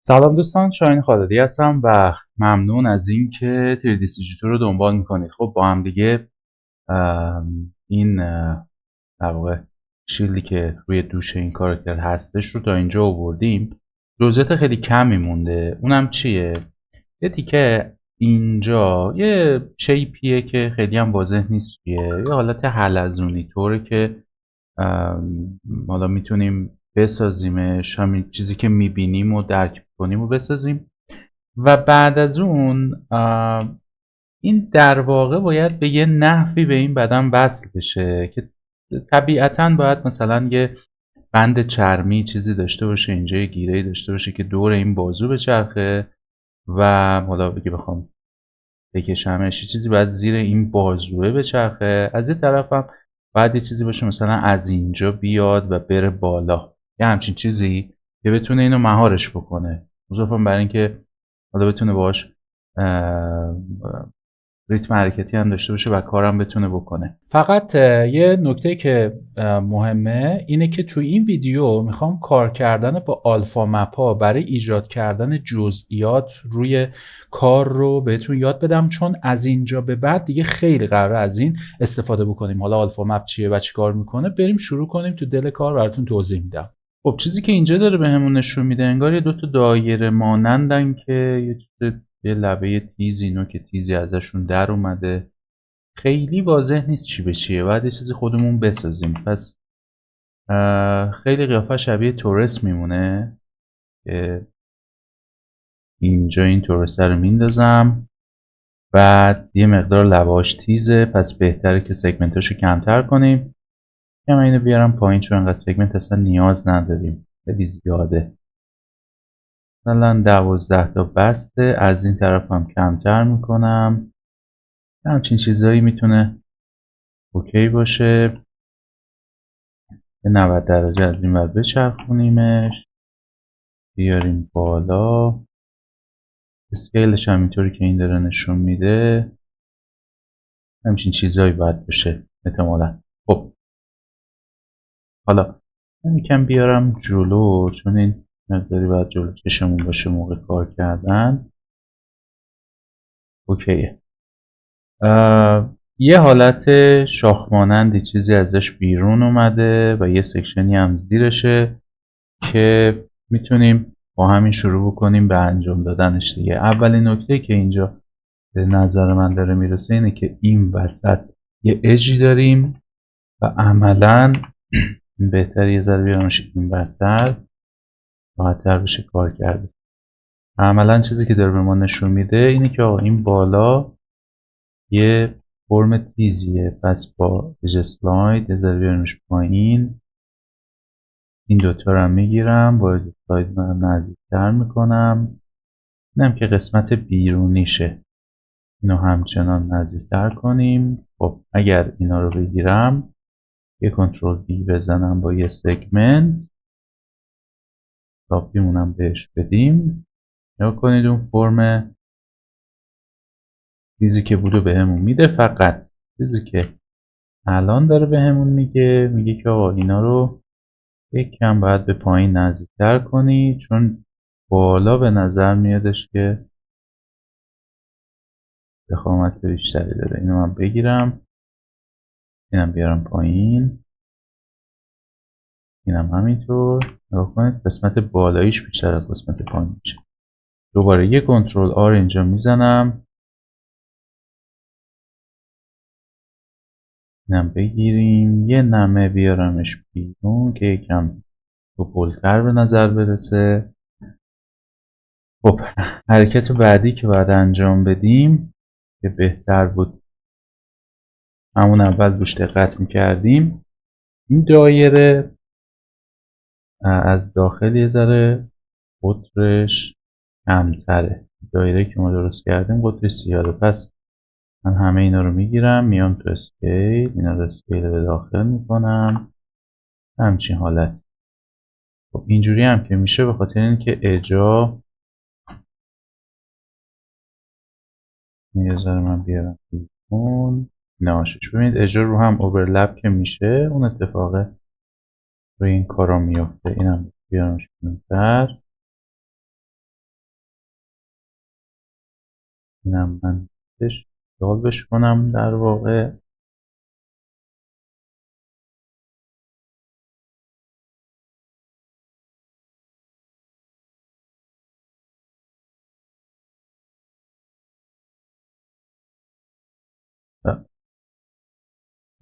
سلام دوستان، شاهین خالدی هستم و ممنون از اینکه 3D CG رو دنبال میکنید. خب با هم دیگه این در واقع شیلدی که روی دوش این کاراکتر هستش رو تا اینجا آوردیم. جزئیات خیلی کمی مونده. اونم چیه؟ یه تیکه اینجا یه شیپیه که خیلی هم واضح نیست چیه، یه حالت حلزونی طوره که حالا میتونیم بسازیمش، همین چیزی که میبینیم و درک کنیم و بسازیم. و بعد از اون این در واقع باید به یه نحوی به این بدن وصل بشه که طبیعتاً باید مثلا یه بند چرمی چیزی داشته باشه، اینجا یه گیره‌ای داشته باشه که دور این بازو بچرخه و حالا بگی بخوام بکشمش یه چیزی باید زیر این بازوه بچرخه. از یه طرف هم باید یه چیزی باشه مثلا از اینجا بیاد و بره بالا، یه همچین چیزی که بتونه اینو مهارش بکنه، مضافاً برای اینکه حالا بتونه باش ریتم حرکتی هم داشته باشه و کارم بتونه بکنه. فقط یه نکته که مهمه اینه که توی این ویدیو میخوام کار کردن با آلفا مپا برای ایجاد کردن جزئیات روی کار رو بهتون یاد بدم، چون از اینجا به بعد دیگه خیلی قراره از این استفاده بکنیم. حالا آلفا مپ چیه و چی کار میکنه، بریم شروع کنیم. تو دل کار براتون توضیح میدم. خب چیزی که اینجا داره بهمون نشون میده انگار یه دوتا دایره مانندن که یه لبه تیزی، نوک تیزی ازشون در اومده. خیلی واضح نیست چی به چیه، باید یه چیزی خودمون بسازیم. پس خیلی قیافه شبیه تورس میمونه که اینجا این تورسه رو میندازم، بعد یه مقدار لبهاش تیزه پس بهتره که سگمنتاشو کمتر کنیم. من اینو بیارم پایین چون انقدر سگمنت اصلا نیاز نداریم، خیلی زیاده. مثلا 12 تا بسته. از این طرف هم کمتر میکنم. همچین چیزایی میتونه اوکی باشه. به 90 درجه از این ور بچرخونیمش، بیاریم بالا. اسکیلش هم اینطوری که این داره نشون میده همچین چیزایی باید بشه احتمالا. خب حالا من یکم بیارم جلو چون این مقداری باید جلو چشمون باشه موقع کار کردن. اوکیه. یه حالت شاخ مانندی چیزی ازش بیرون اومده و یه سکشنی هم زیرشه که میتونیم با همین شروع بکنیم به انجام دادنش دیگه. اولین نکته که اینجا به نظر من داره میرسه اینه که این وسط یه اجی داریم و عملا بهتر یه ذره بیارمش این برتر، راحت‌تر بشه کار کرده. عملا چیزی که داره به ما نشون میده اینه که آقا این بالا یه فرم تیزیه، پس با اج اسلاید یه ذره بیارمش پایین. این دوتا رو هم میگیرم با اج اسلاید من نزدیکتر میکنم. اینم که قسمت بیرونیشه، اینو همچنان نزدیکتر کنیم. خب اگر اینا رو بگیرم یه کنترل بی بزنم با یه سگمنت تاپیمونم بهش بدیم، نگاه کنید اون فرم چیزی که بودو بهمون میده. فقط چیزی که الان داره بهمون میگه که آقا اینا رو یک کم باید به پایین نزدیکتر کنی، چون بالا به نظر میادش که ضخامت بیشتری داره. اینو من بگیرم، اینم بیارم پایین، اینم همینطور. نگاه کنید قسمت بالاییش بیشتر از قسمت پایینیشه. دوباره یه کنترل آر اینجا میزنم، اینم بگیریم، یه نمه بیارمش بیرون که یکم توپلتر به نظر برسه. خب حرکت بعدی که باید انجام بدیم که بهتر بود همون اول روش دقت میکردیم، این دایره از داخل یه ذره قطرش کمتره. دایره که ما درست کردیم قطرش زیاده، پس من همه اینا رو میگیرم میام تو اسکیل، اینا رو اسکیل به داخل میکنم همچین حالت. خب اینجوری هم که میشه به خاطر اینکه اجا یه ذره من بیارم بیرون ناشش. ببینید اجا رو هم اوورلپ که میشه اون اتفاقه روی این کارا میفته. اینم بیارمش بیرون‌تر. اینم من سالبش کنم در واقع.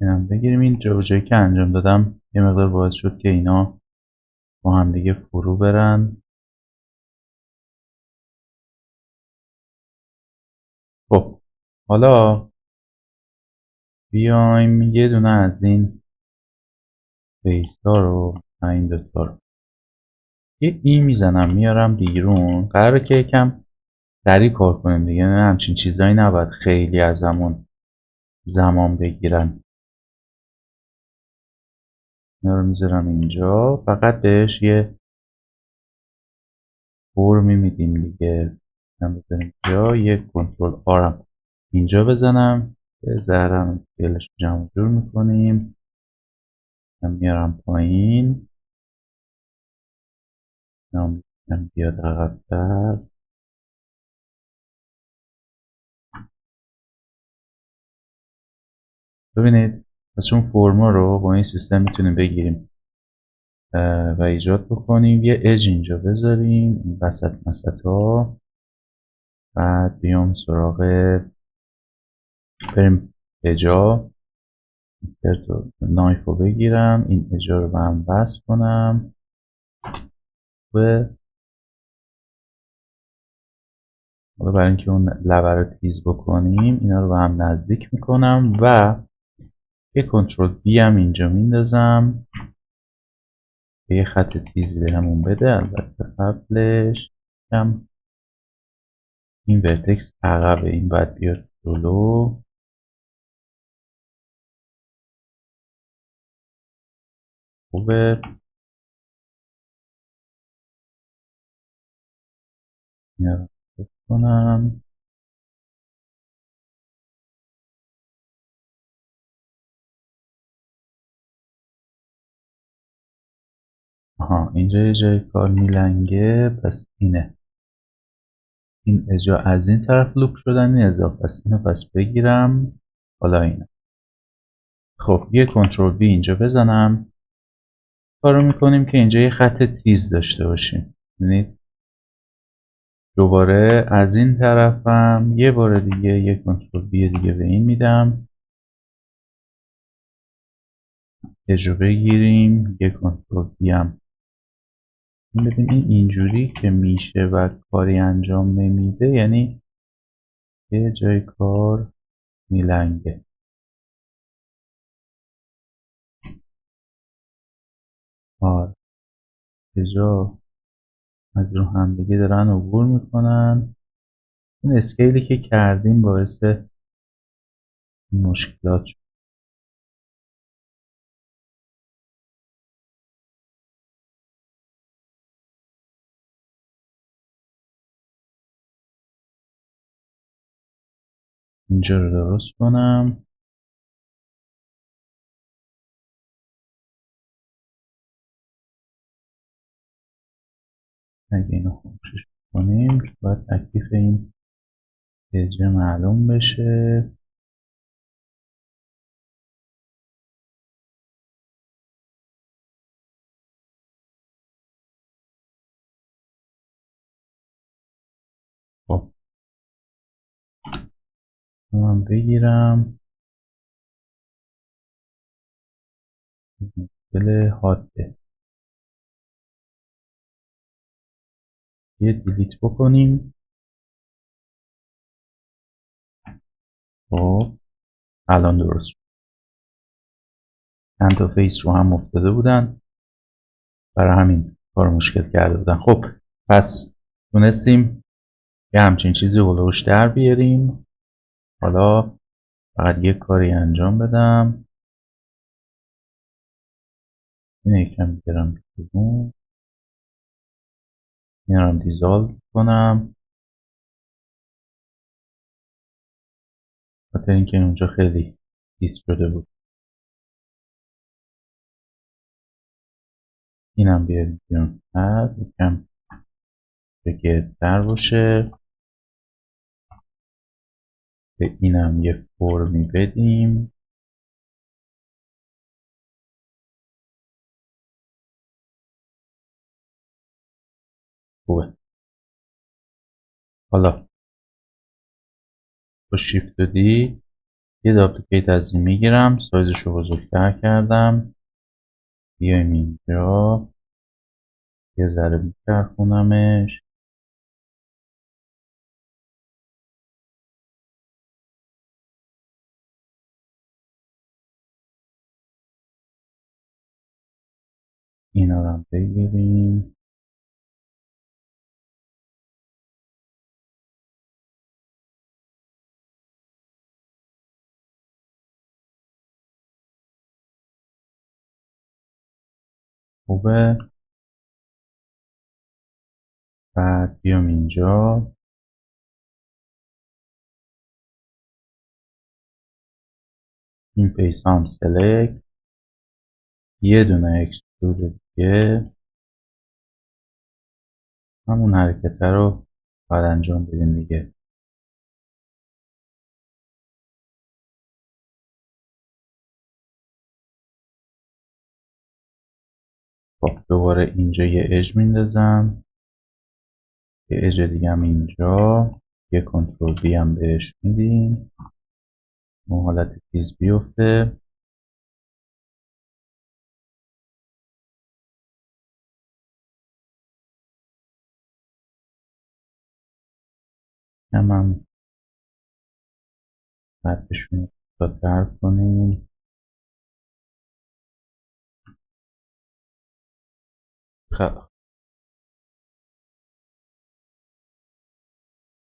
اینم بگیریم. این جابجایی که انجام دادم یه مقدار باعث شد که اینا با هم دیگه فرو برن. خب حالا بیایم یه دونه از این فیس ها رو، این دوتا رو یه میزنم میارم بیرون. قراره که یکم سریع کار کنیم دیگه، نه همچین چیزایی نباید خیلی ازمون زمان بگیرن. اینا رو میذارم اینجا، فقط بهش یه فرمی میدیم دیگه. هم بذاریم اینجا، یه کنترل آرم اینجا بزنم، به ذرم اسکیلش جمع جور میکنیم. من میارم پایین، نام بیاد عقب‌تر. ببینید پس اون فرما رو با این سیستم میتونیم بگیریم و ایجاد بکنیم. یه اج اینجا بذاریم این وسط ها. بعد بیام سراغ، بریم اجا، نایف رو بگیرم، این اجا رو به هم وصل کنم و حالا برای اینکه اون لبه رو تیز بکنیم اینا رو به هم نزدیک میکنم و یه کنترل بی هم اینجا میندازم که یه خط تیزی به همون بده. البته قبلش کم این ورتکس عقبه، این باید بیاد جلو. خوبه. اینا رو حذف کنم. آها اینجا یه جای کار میلنگه، پس اینه. این اجا از این طرف لوپ شدن، این اضافه است. اینو پس بگیرم حالا اینه. خب یه کنترل بی اینجا بزنم، کارو میکنیم که اینجا یه خط تیز داشته باشیم. ببینید دوباره از این طرفم یه بار دیگه یه کنترل بی دیگه به این میدم، اجو بگیریم، یه کنترل بی هم بدیم. این اینجوری که میشه و کاری انجام نمیده یعنی یه جای کار میلنگه. آره اجا از رو همدیگه دارن عبور میکنن. این اسکیلی که کردیم باعث مشکلات شد. اینجا رو درست کنم. اگه اینو خاموشش کنیم باید تکلیف این پیجه معلوم بشه. خب من بگیرم دل حاده یه دیلیت بکنیم. خب الان درست شد. چند تا فیس رو هم افتاده بودن، برای همین کار مشکل کرده بودن. خب پس تونستیم یه همچین چیزی هلوش در بیاریم. حالا فقط یه کاری انجام بدم، این یکم بیارم بیرون، این رو هم دیزالو کنم خاطر اینکه اونجا خیلی تیز شده بود. اینم بیاریم بیرون، یکم گردتر باشه. به اینم یه فرمی بدیم. خوبه. حالا با شیفت و دی یه داپلیکیت از این میگیرم، سایزش رو بزرگتر کردم، بیایم اینجا یه ذره میچرخونمش، اینا رو هم بگیریم. خوبه. بعد بیام اینجا این پیس هم سلکت، یه دونه اکسترود دیگه، همون حرکت رو باید انجام بدیم دیگه. خب دوباره اینجا یه اج میندازم، یه اج دیگه هم اینجا، یه کنترل بی هم بهش میدیم، اون حالت تیز بیفته. هم قدشون رو کوتاه کنیم. خب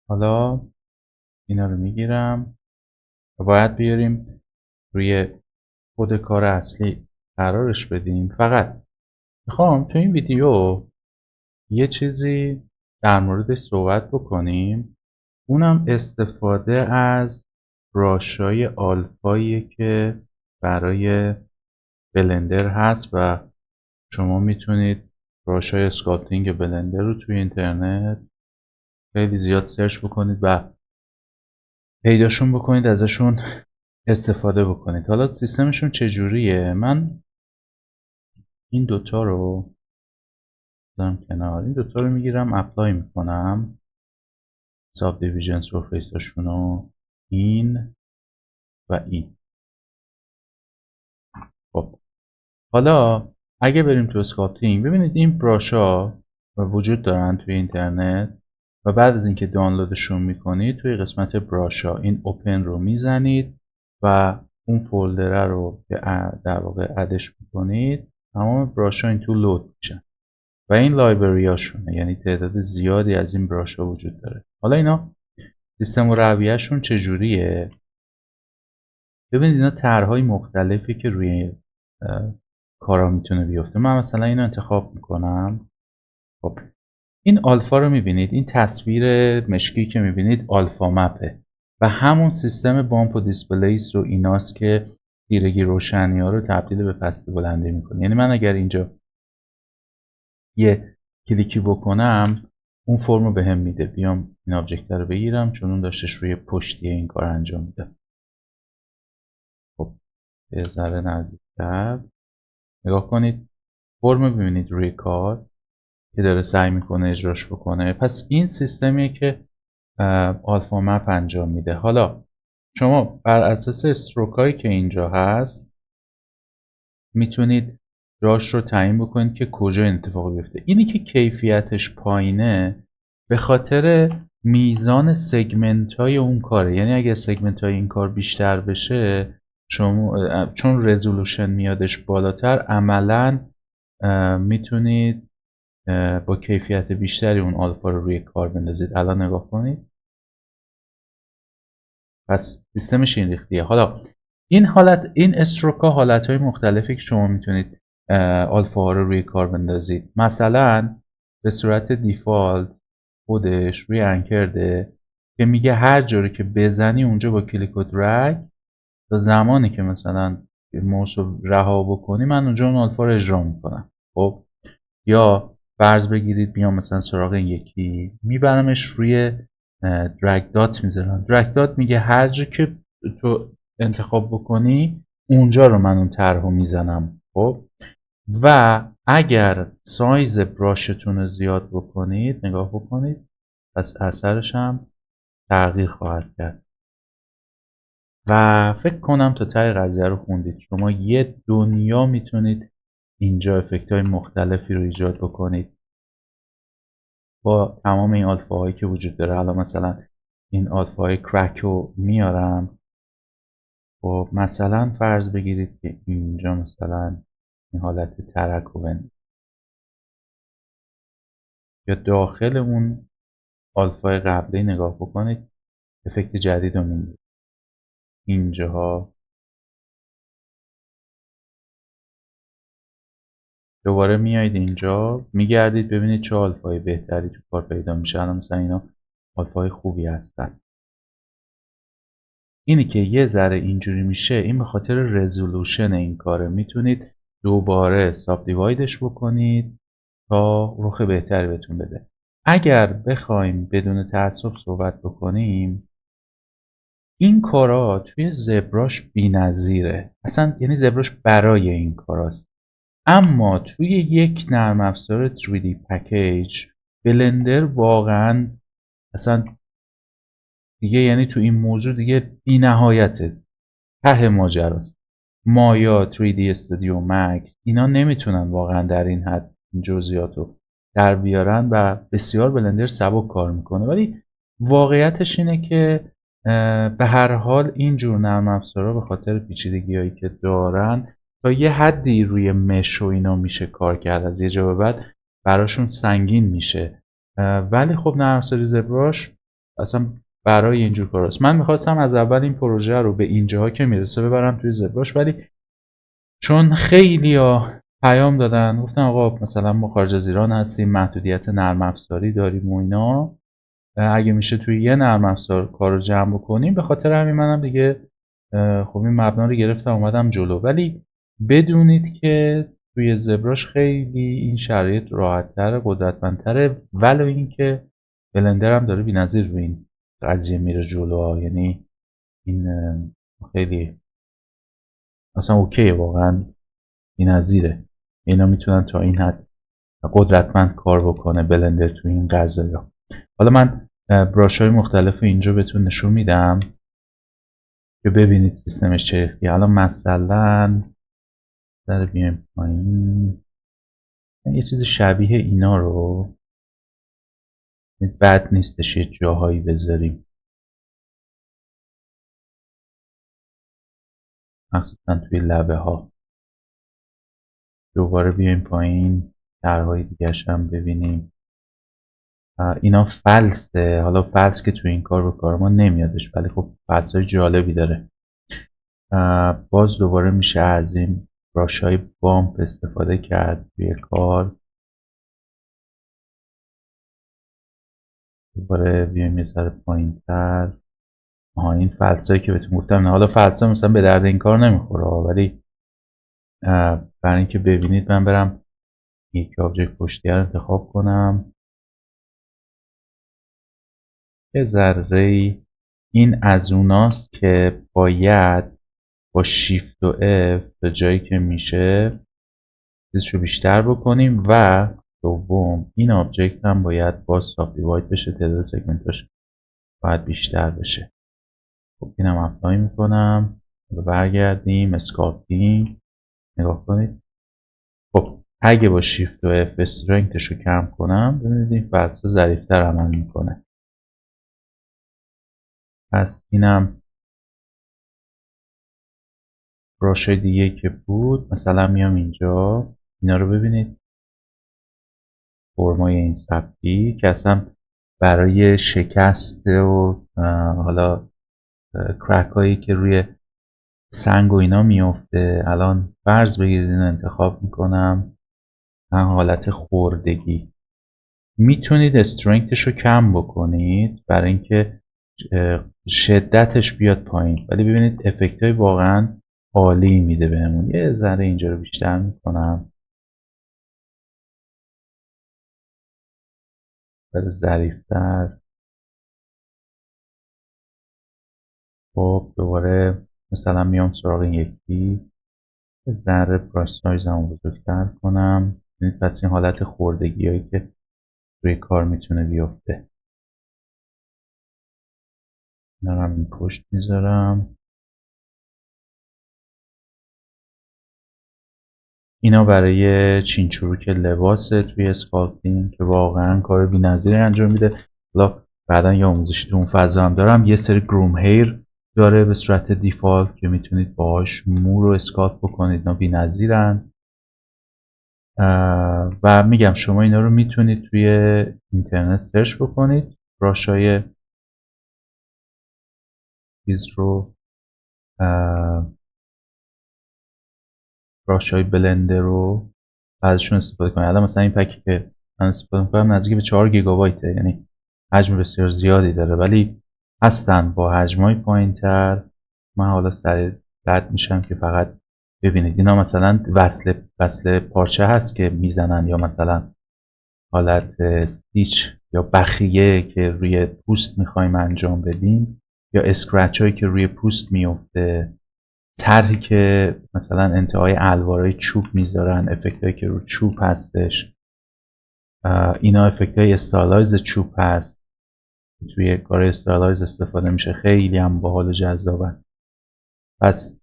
حالا اینا رو میگیرم و باید بیاریم روی خود کار اصلی قرارش بدیم. فقط میخوام تو این ویدیو یه چیزی در موردش صحبت بکنیم، اونم استفاده از براشای آلفایی که برای بلندر هست و شما میتونید براشای اسکالپتینگ بلندر رو توی اینترنت خیلی زیاد سرچ بکنید و پیداشون بکنید، ازشون استفاده بکنید. حالا سیستمشون چجوریه؟ من این دوتا رو بذارم کنار، این دوتا رو میگیرم اپلای میکنم، ساب دیویژن سرفیس هاشونو، این و این. خب حالا اگه بریم تو اسکالپتینگ ببینید این براشا وجود دارن توی اینترنت و بعد از اینکه دانلودشون میکنید توی قسمت براشا این اوپن رو میزنید و اون فولدره رو در واقع ادش میکنید، تمام براشا این تو لود میشن و این لایبرری هاشونه، یعنی تعداد زیادی از این براشا وجود داره. حالا اینا سیستم و رویهشون چجوریه؟ ببینید اینا طرحهای مختلفی که روی کارا میتونه بیفته. من مثلا اینو انتخاب میکنم. خب این آلفا رو میبینید، این تصویر مشکی که میبینید آلفا مپه و همون سیستم بامپ و دیسپلیس و ایناست که تیرگی روشنی ها رو تبدیل به پسته بلندی میکنه. یعنی من اگر اینجا یه کلیکی بکنم اون فرم رو بهم میده، بیام این آبجکت رو بگیرم چون اون داشتش روی پشتی این کار انجام میده. خب یه ذره نزدیکتر نگاه کنید، فرم ببینید روی کار که داره سعی میکنه اجراش بکنه. پس این سیستمیه که آلفا مپ انجام میده. حالا شما بر اساس استروک هایی که اینجا هست میتونید راش رو تعیین بکنید که کجا اتفاق بیفته. اینی که کیفیتش پایینه به خاطر میزان سگمنت های اون کاره، یعنی اگر سگمنت های این کار بیشتر بشه شما چون رزولوشن میادش بالاتر عملا میتونید با کیفیت بیشتری اون آلفا رو روی کار بندازید. الان نگاه کنید، پس سیستمش این ریختیه. حالا این حالت، این استروک ها حالت های مختلفی که شما میتونید آلفا ها رو روی کار بندازید. مثلا به صورت دیفالت خودش روی انکرده که میگه هر جوری که بزنی اونجا با کلیک و درگ تا زمانی که مثلا موس رو رها بکنی من اونجا اون آلفا رو اجرا میکنم. خب یا فرض بگیرید بیام مثلا سراغ این یکی میبرمش روی درگ دات میذارم. درگ دات میگه هر جا که تو انتخاب بکنی اونجا رو من اون طرح رو میزنم. خب و اگر سایز براشتون رو زیاد بکنید، نگاه بکنید، پس اثرش هم تغییر خواهد کرد. و فکر کنم تا ته قضیه رو خوندید. شما یه دنیا میتونید اینجا افکت های مختلفی رو ایجاد بکنید با تمام این آلفا هایی که وجود داره. حالا مثلا این آلفا های کرک رو میارم. خب مثلا فرض بگیرید که اینجا مثلا این حالت ترک رو بندازم، یا داخل اون آلفای قبلی نگاه بکنید افکت جدید رو میگیرید. اینجاها دوباره میایید اینجا میگردید ببینید چه آلفای بهتری تو کار پیدا میشه. الان مثلا اینا آلفای خوبی هستن. اینی که یه ذره اینجوری میشه این به خاطر رزولوشن این کاره. میتونید دوباره ساب دیوایدش بکنید تا رخ بهتری بهتون بده. اگر بخوایم بدون تعصب صحبت بکنیم، این کارا توی زبراش بی‌نظیره. اصلا یعنی زبراش برای این کاراست. اما توی یک نرم افزار 3D پکیج بلندر واقعا اصلا دیگه، یعنی تو این موضوع دیگه بی نهایته، ته ماجراست. مایا، 3D استودیو، مک اینا نمیتونن واقعا در این حد این جزئیات رو در بیارن و بسیار بلندر سبک کار میکنه. ولی واقعیتش اینه که به هر حال این جور نرم افزارها به خاطر پیچیدگی‌هایی که دارن تا یه حدی روی مش و اینا میشه کار کرد، از یه جا به بعد براشون سنگین میشه. ولی خب نرم افزار زبراش اصلا برای اینجور کاراست. من میخواستم از اول این پروژه رو به اینجاها که میرسه ببرم توی زبراش، ولی چون خیلیا پیام دادن گفتن آقا مثلا ما خارج از ایران هستیم، محدودیت نرم افزاری داریم و اینا، اگه میشه توی یه نرم افزار کار رو جمع بکنیم، به خاطر همین منم دیگه خب این مبنا رو گرفتم اومدم جلو. ولی بدونید که توی زبراش خیلی این شرایط راحت‌تر، قدرتمندتره، ولو اینکه بلندر هم داره بی‌نظیر به این قضیه میره جلو. یعنی این خیلی اصلا اوکیه، واقعا بی‌نظیره. اینا میتونن تا این حد قدرتمند کار بکنه بلندر تو این قضايا. حالا من براش های مختلف اینجا بهتون نشون میدم که ببینید سیستمش چه ریختی. حالا مثلا در بیایم پایین یه چیز شبیه اینا رو، بد نیستش یه جاهایی بذاریم، مخصوصا توی لبه ها. دوباره بیایم پایین طرحهای دیگرش هم ببینیم. اینا فلسه. حالا فلس که توی این کار به کار ما نمیادش، ولی خب فلس های جالبی داره. باز دوباره میشه از این براش های بامپ استفاده کرد توی کار. دوباره بیایم یه ذره پایین تر. این فلس هایی که بهتون گفتم نه، حالا فلس ها مثلا به درد این کار نمیخوره، ولی برای اینکه ببینید من برم یک آبجکت پشتیه رو انتخاب کنم. یه ذره این از اوناست که باید با شیفت و اف تا جایی که میشه چیزشو بیشتر بکنیم و دوم این آبجکت هم باید با ساب دیواید بشه، تعداد سگمنتاش باید بیشتر بشه. خب اینم اپلای میکنم. برگردیم اسکالپینگ، نگاه کنید. خب اگه با شیفت و اف استرنگثشو کم کنم ببینید این فلسا ظریفتر عمل میکنه. پس اینم براش دیگه که بود. مثلا میام اینجا اینا رو ببینید، فرمای این سبکی که اصلا برای شکست و حالا کرک هایی که روی سنگ و اینا میفته. الان فرض بگیرید اینو انتخاب میکنم حالت خوردگی، میتونید استرنگثش رو کم بکنید برای اینکه شدتش بیاد پایین، ولی ببینید افکت های واقعا عالی میده بهمون. یه ذره اینجا رو بیشتر میکنم برای ظریفتر. خب دوباره مثلا میام سراغ این یکی، یه ذره براش سایزمو بزرگتر کنم. پس این حالت خوردگی هایی که روی کار میتونه بیفته. اینا رو هم این پشت میذارم. اینا برای چین چروک لباسه توی اسکالپینگ که واقعا کار بی‌نظیری انجام میده. حالا بعدا یه آموزشی تو اون فضا هم دارم. یه سری گروم هیر داره به صورت دیفالت که میتونید باهاش مو رو اسکالپ بکنید. اینا بی‌نظیرن. و میگم شما اینا رو میتونید توی اینترنت سرچ بکنید. براشای چیز رو براشای بلندر رو ازشون استفاده کنید. الان مثلا این پکی که من استفاده میکنم نزدیک به 4 گیگابایته، یعنی حجم بسیار زیادی داره، ولی هستن با حجمای پایین تر. من حالا سریع رد میشم که فقط ببینید اینا مثلا وصل پارچه هست که میزنن، یا مثلا حالت استیچ یا بخیه که روی پوست میخوایم انجام بدیم، یا اسکرچ هایی که روی پوست میفته، طرحی که مثلا انتهای الوارای چوب میذارن، افکت هایی که رو چوب هستش. اینا افکت های استایلایز چوب هست، توی کار استایلایز استفاده میشه، خیلی هم باحال و جذابن. پس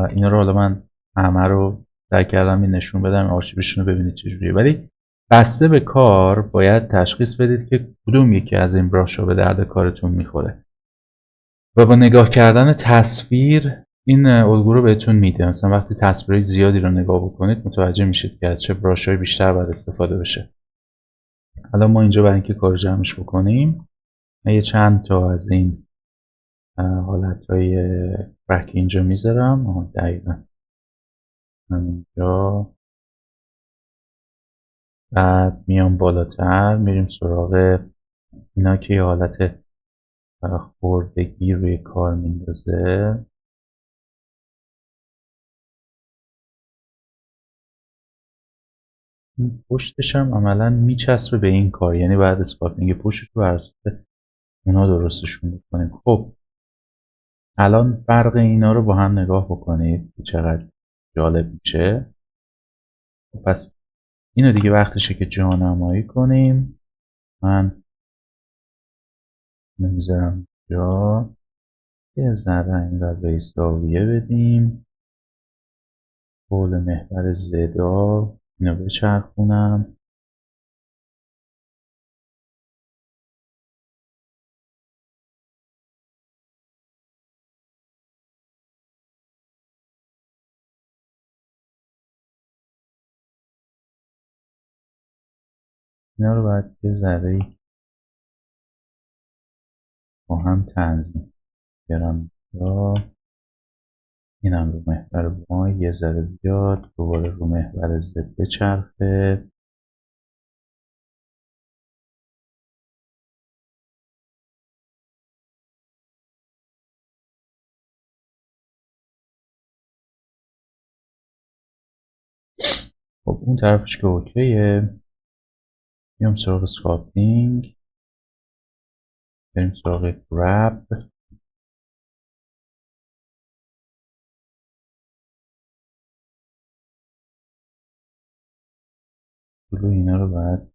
اینا رو حالا من همه رو سعی کردم این نشون بدم، آرشیوشون رو ببینید چجوریه، ولی بسته به کار باید تشخیص بدید که کدوم یکی از این براش ها به درد کارتون میخوره و با نگاه کردن تصویر این الگو رو بهتون میده. مثلا وقتی تصویرهای زیادی رو نگاه بکنید متوجه میشید که از چه براش‌های بیشتر باید استفاده بشه. حالا ما اینجا برای اینکه کار جمعش بکنیم من یه چند تا از این حالتهای برک اینجا میذارم. دقیقا همینجا. بعد میام بالاتر میریم سراغ اینا که یه حالت خوردگی روی کار میندازه. پشتش هم عملا میچسبه به این کار، یعنی بعد اسکالپینگ پشتش رو بر اساس اونا درستشون میکنیم. خب الان فرق اینا رو با هم نگاه بکنید چقدر جالب میشه. پس اینو دیگه وقتشه که جانمایی کنیم. من نمیذارم جا یه ذره این رو به زاویه بدیم. حول محور زدا اینو بچرخونم. اینا رو باید یه ذره با هم تنظیم بیارم جا. اینم رو محور وای یه ذره بیاد، دوباره رو محور زد بچرخه. خب اون طرفش که اوکیه، میام سراغ سکالپینگ، بریم سراغ گراب. جلو اینا رو باید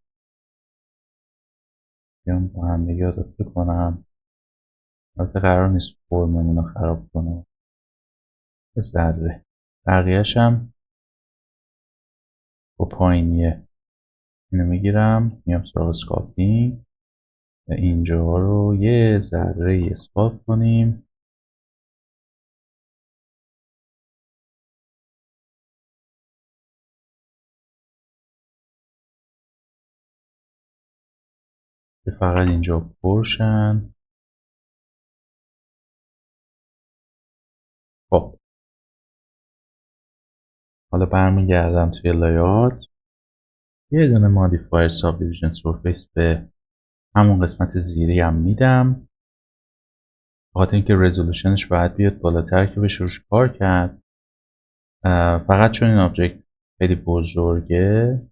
بیام با هم دیگه آداپته کنم. البته قرار نیست فرممون رو خراب کنم، به ذره. بقیهش هم با پایینیه. اینو میگیرم میام سراغ سکالپینگ و اینجا رو یه ذره اسکالپ کنیم. که فقط اینجا پرشن. خب حالا برمیگردم توی لایات، یه دونه مادیفایر ساب دیویژن سرفیس به همون قسمت زیری هم میدم، بخاطر اینکه رزولوشنش باید بیاد بالاتر که بشه روش کار کرد. فقط چون این آبجکت خیلی بزرگه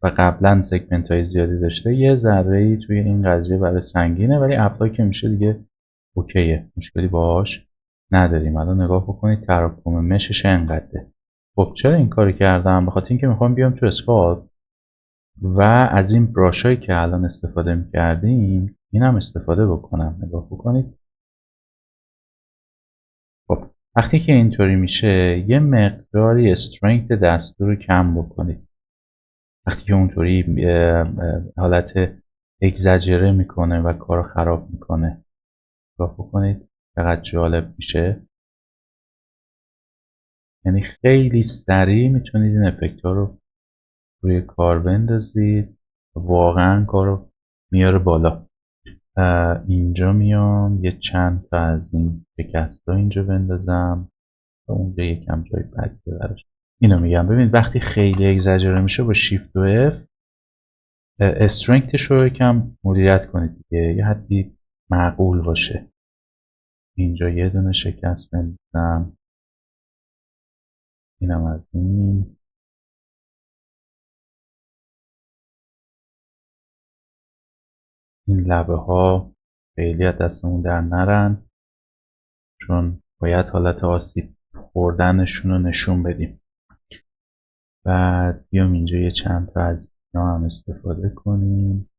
و قبلا سگمنت های زیادی داشته، یه ذره ای توی این قضیه برای سنگینه، ولی اپلای که میشه دیگه اوکیه، مشکلی باهاش نداریم. الان نگاه بکنید تراکم مشش انقدره. خب چرا این کاری کردم؟ به خاطر اینکه میخوام بیام تو اسکالپ و از این براشایی که الان استفاده میکردیم اینم استفاده بکنم. نگاه بکنید. خب وقتی که اینطوری میشه یه مقداری استرنگت دستور رو کم بکنید. وقتی که اونطوری حالت اگزاجره میکنه و کارو خراب میکنه، نگاه بکنید چقدر جالب میشه. یعنی خیلی سریع میتونید این افکت ها رو روی کار بندازید. واقعا کارو میاره بالا. اینجا میام یه چند تا از این شکست ها اینجا بندازم و اونجا یکم جای بدی براش. اینو میگم ببینید وقتی خیلی اگزاجره میشه با شیفت و اف استرنگتش رو یکم مدیریت کنید دیگه، یه حدی معقول باشه. اینجا یه دونه شکست بندازم. اینم از این. این لبه ها خیلی از دستمون در نرن چون باید حالت آسیب خوردنشون رو نشون بدیم. بعد بیام اینجا یه چند تا از اینا هم استفاده کنیم.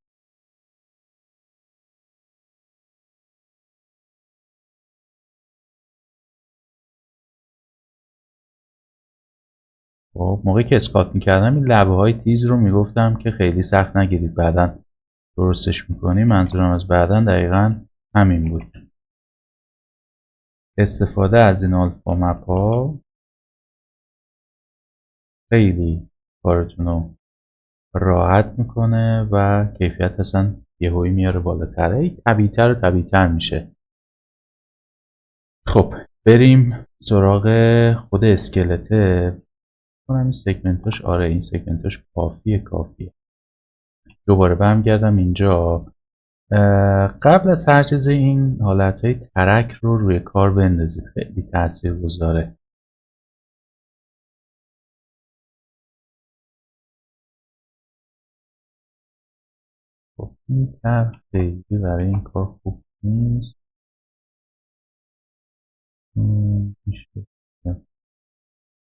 خب موقعی که اسکات میکردم این لبه های تیز رو میگفتم که خیلی سخت نگیرید، بعدا درستش میکنیم. منظورم از بعدا دقیقا همین بود. استفاده از این آلفا مپ ها خیلی کارتون رو راحت میکنه و کیفیت اصلا یهویی میاره بالاتره، طبیعی‌تر و طبیعی‌تر میشه. خب بریم سراغ خود اسکلته. کنم این سگمنتاش، آره این سگمنتاش کافیه. دوباره برمیگردم اینجا. قبل از هر چیزی این حالتهای ترک رو روی کار بندازید، خیلی تأثیر گذاره. خب این تر خیلی برای این کار خوب نیست. میشه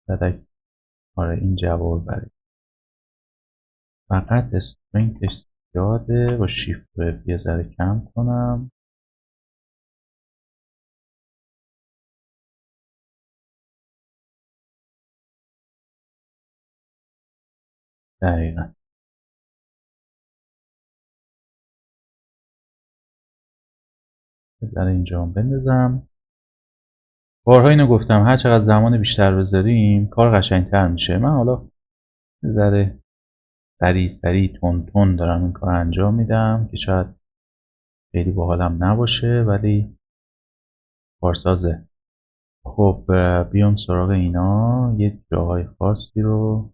ترک، آره این جواب برای فقط استرینگش زیاده. با شیفت و اف یه ذره کم کنم. دقیقا یه ذره اینجا هم بندازم. بارها اینو گفتم هر چقدر زمان بیشتر بذاریم کار قشنگتر میشه. من حالا یه ذره سریع تون دارم این کار انجام میدم که شاید خیلی باحالم نباشه ولی کارسازه. خب بیام سراغ اینا. یه جاهای خاصی رو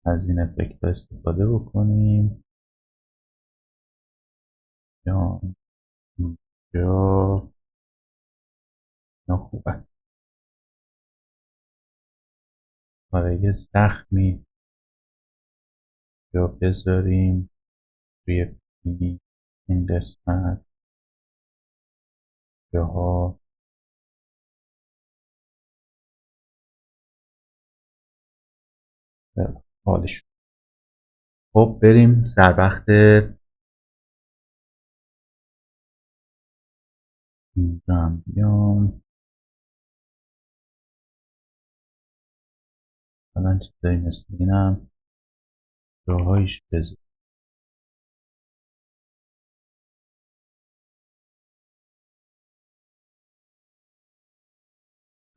از این افکت ها استفاده بکنیم. یا اینجا اینا خوبه. برای یه زخمی یا بذاریم روی پی این قسمت جاها. عالی شد. خب بریم سر وقت اینجا هم بیام. مثلا چیزایی مثل اینم جاهایش بذاریم.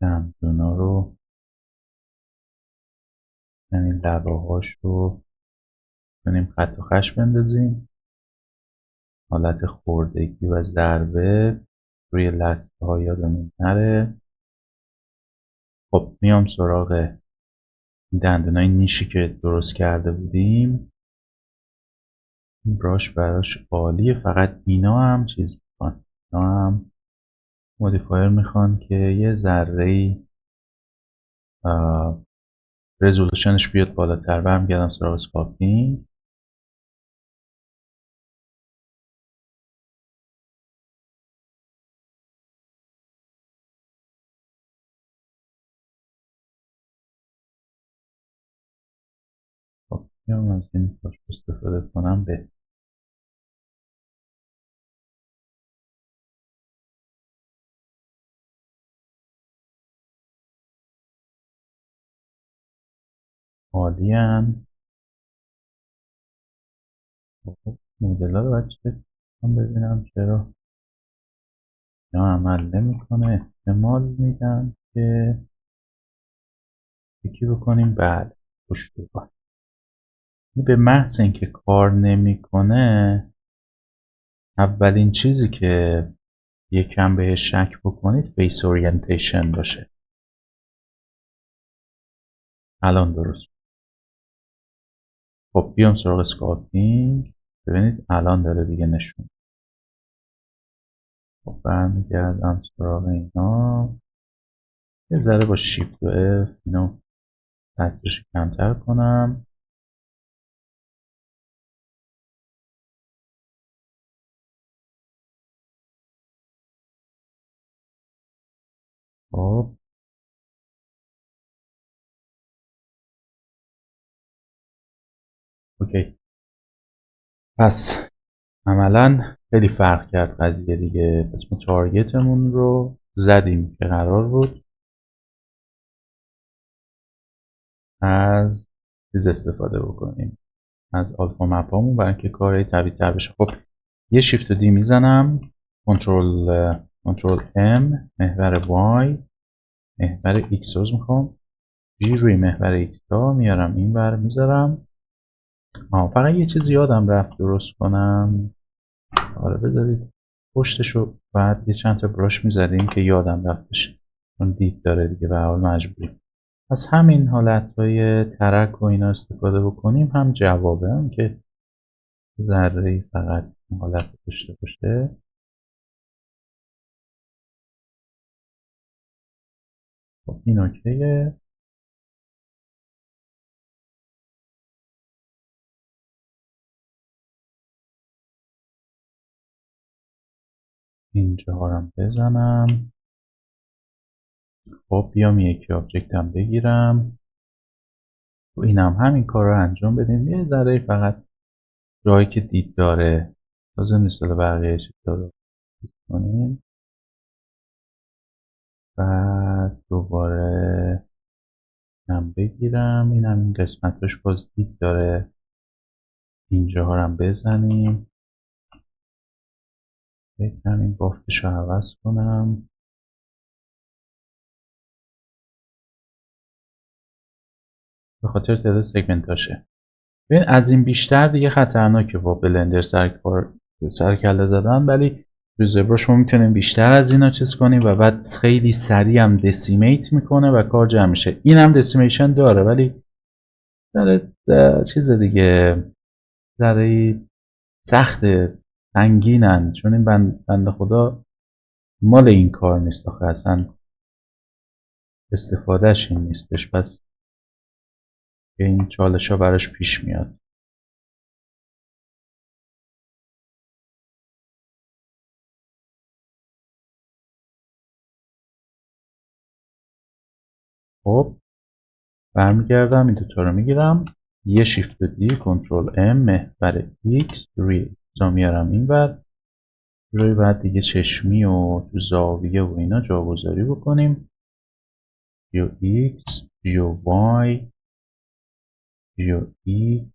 دندونا رو، یعنی لبه هاش رو کنیم خط و خش بندازیم. حالت خوردگی و ضربه روی لثه ها یادمون نره. خب میام سراغ دندونای نیشی که درست کرده بودیم. این براش براش عالیه، فقط اینا هم چیز میخوان، اینا هم مودیفایر میخوان که یه ذره‌ای رزولوشنش بیاد بالاتر. برمیگردم سراغ سکالپینگ. بیام از این باش استفاده کنم به عالیم. مدل ها رو باید چک کنم ببینم چرا اینا عمل نمیکنه. احتمال میدم که یکی بکنیم. بعد پشتوار به محض اینکه کار نمیکنه اولین چیزی که یکم بهش شک بکنید بیس اورینتیشن باشه. الان درست. خب بیام سراغ اسکالپینگ. ببینید الان داره دیگه نشون. خب برمیگردم سراغ اینا. یه ذره با شیفت و اف اینو دستش کمتر کنم. خب اوکی. پس عملا خیلی فرق کرد قضیه دیگه. پس ما تارگتمون رو زدیم که قرار بود از چیز استفاده بکنیم، از آلفا مپامون، برای اینکه کاری طبیعی تر بشه. خب یه شیفت دی میزنم، کنترل ام، محور وای، محور ایکس روز میخوام جی روی محور ایکس ها میارم این ور میذارم. فقط یه چیز یادم رفت درست کنم. آره بذارید پشتشو بعد یه چند تا براش میزدیم که یادم رفتش، چون دید داره دیگه به حال مجبوریم. از همین حالتهای ترک و اینا استفاده بکنیم. هم جوابه هم که ذره‌ای فقط حالت داشته باشه. خب این اوکیه. اینجا هم بزنم. خب بیام یکی آبجکتم بگیرم و اینم همین کار رو انجام بدیم. یه ذره فقط جایی که دید داره لازم نیست بقیه چیزا رو کنیم. بعد دوباره هم بگیرم. اینم این قسمتش باز دید داره. اینجا هم بزنیم. بکنم این بافتش رو عوض کنم. به خاطر تعداد سگمنتاشه. ببین از این بیشتر دیگه خطرناکه با بلندر سر کله زدن، ولی تو زبراش ما میتونیم بیشتر از اینا چیز کنیم و بعد خیلی سریع هم دسیمیت میکنه و کار جمع میشه. این هم دسیمیشن داره ولی داره چیز دیگه ذره سخت سنگینن، چون این بنده خدا مال این کار نیست آخه، اصلا استفادهش این نیستش. پس این چالش ها براش پیش میاد. خب برمیگردم این دوتا رو میگیرم، یه شیفت دی کنترل ام محور ایکس روی ایکس میارم این بر روی بعد دیگه چشمی و تو زاویه و اینا جاگذاری بکنیم. جیو ایکس، جیو وای، جیو ای.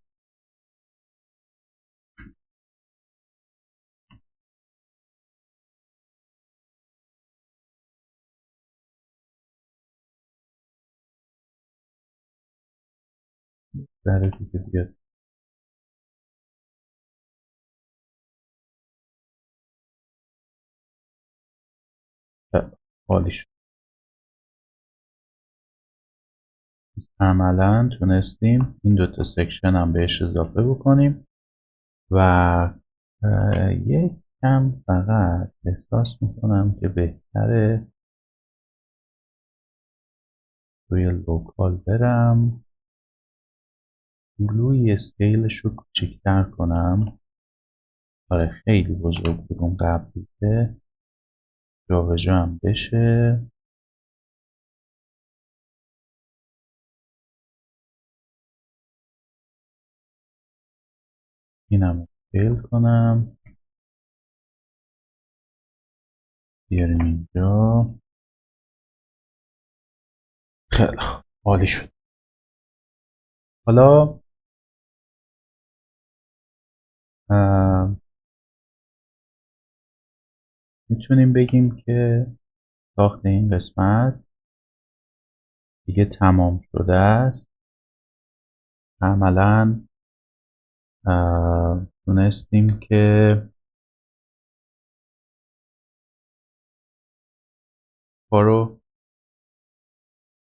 در دیگه بیاد عالی شد. عملا تونستیم این دوتا سکشن هم بهش اضافه بکنیم و یک کم فقط احساس میکنم که بهتره روی لوکال برم، گلوی اسکیلش رو کوچیک‌تر کنم. آره خیلی بزرگ بود اون قبلی که جابجا هم بشه. اینم اسکیل کنم، بیاریم اینجا. خیلی خوب، عالی شد. حالا میتونیم بگیم که ساخت این قسمت دیگه تمام شده است. عملا تونستیم که کارو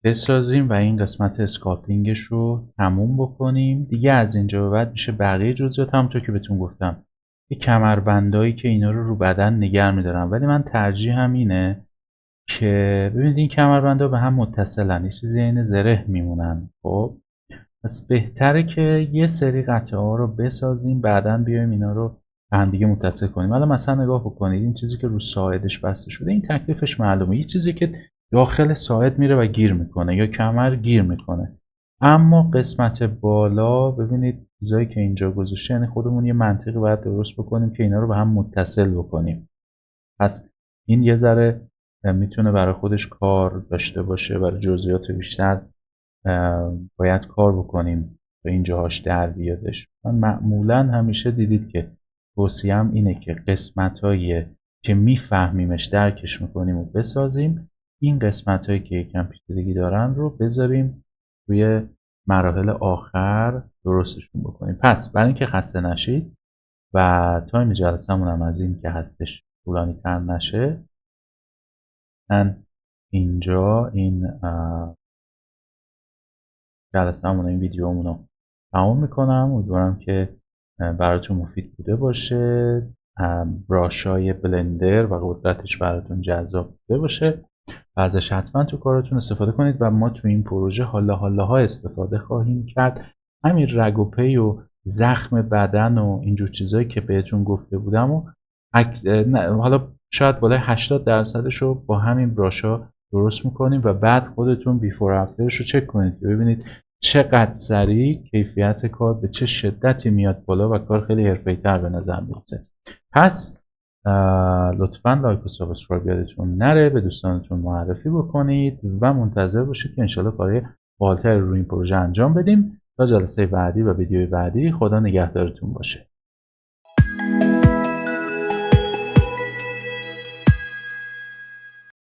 بسازیم و این قسمت اسکالپینگش رو تموم بکنیم. دیگه از اینجا به بعد میشه بقیه جزئیات، همونطور که بهتون گفتم یه کمربندایی که اینا رو بدن نگه میدارن، ولی من ترجیحم اینه که ببینید این کمربندا به هم متصلن، یه چیزی عین زره میمونن. خب پس بهتره که یه سری قطعه ها رو بسازیم، بعداً بیایم اینا رو به هم دیگه متصل کنیم. حالا مثلا نگاه بکنید این چیزی که رو ساعدش بسته شده، این تکلیفش معلومه، یه چیزی که داخل ساعد میره و گیر میکنه یا کمر گیر میکنه. اما قسمت بالا ببینید چیزایی که اینجا گذاشته، یعنی خودمون یه منطقی باید درست بکنیم که اینا رو به هم متصل بکنیم. پس این یه ذره میتونه برای خودش کار داشته باشه، برای جزئیات بیشتر باید کار بکنیم به اینجاهاش در بیادش. من معمولا همیشه دیدید که توصیهم اینه که قسمتایی که میفهمیمش درکش میکنیم و بسازیم، این قسمتایی که یکم پیچیدگی دارن رو بذاریم روی مراحل آخر درستشون بکنیم. پس برای اینکه خسته نشید و تایم جلسمون هم از این که هستش طولانی تر نشه، من اینجا این جلسه‌مون، این ویدیومون رو تمام میکنم. امیدوارم که براتون مفید بوده باشه، براشای بلندر و قدرتش براتون جذاب بوده باشه و ازش حتما تو کاراتون استفاده کنید. و ما تو این پروژه حالا استفاده خواهیم کرد. همین رگ و پی و زخم بدن و اینجور چیزایی که بهتون گفته بودم و حالا شاید بالای 80% رو با همین براشا درست میکنیم و بعد خودتون بیفور افترش رو چک کنید که ببینید چقدر سریع کیفیت کار به چه شدتی میاد بالا و کار خیلی حرفه‌ای‌تر به نظر میرسه. پس لطفاً لایک و سابسکرایب یادتون نره، به دوستانتون معرفی بکنید و منتظر باشید که انشالله کارهای بالاتری روی این پروژه انجام بدیم. تا جلسه بعدی و ویدیوی بعدی، خدا نگهدارتون باشه.